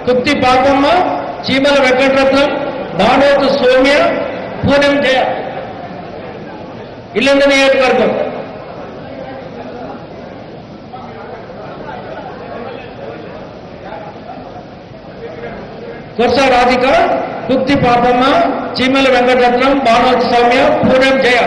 కుక్తి పాపమ్మ, చీమల వెంకటరత్నం, భానోతు సౌమ్య, పూనం జయ. ఇల్లంద నియోజకవర్గం. కొర్స రాధిక, కుక్తి పాపమ్మ, చీమల వెంకటరత్నం, భానోతు సౌమ్య, పూనం జయ.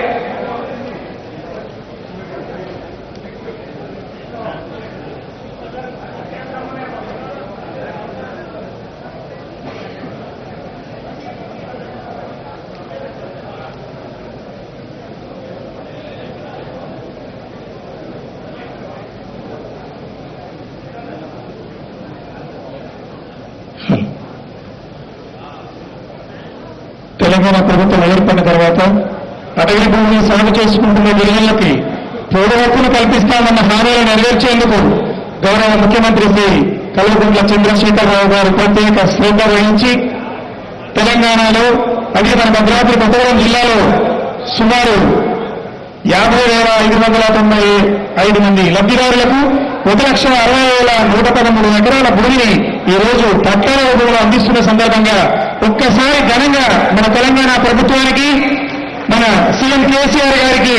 తెలంగాణ ప్రభుత్వం ఏర్పడిన తర్వాత అటవీ భూమిని సాగు చేసుకుంటున్న గిరిజనులకి పౌర హక్కులు కల్పిస్తామన్న హామీలు నెరవేర్చేందుకు గౌరవ ముఖ్యమంత్రి శ్రీ కల్వకుంట్ల చంద్రశేఖరరావు గారు ప్రత్యేక శ్రద్ధ వహించి తెలంగాణలో అంటే మన భద్రాద్రి కొత్తగూడెం జిల్లాలో సుమారు 50,595 మంది లబ్ధిదారులకు 1,60,113 ఎకరాల భూమిని ఈ రోజు పట్టాల రూపంలో అందిస్తున్న సందర్భంగా ఒక్కసారి ఘనంగా మన తెలంగాణ ప్రభుత్వానికి, మన సీఎం కేసీఆర్ గారికి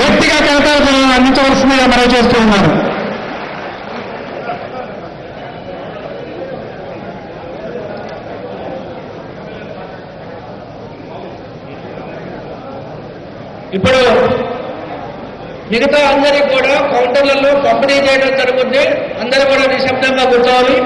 గట్టిగా కరతాళధ్వనులను అందించవలసిందిగా మనం చేస్తూ ఉన్నాను. ఇప్పుడు మిగతా అందరికీ కూడా కౌంటర్లలో పంపిణీ చేయడం జరుగుతుంది. అందరూ కూడా నిశ్శబ్దంగా కూర్చోవాలి.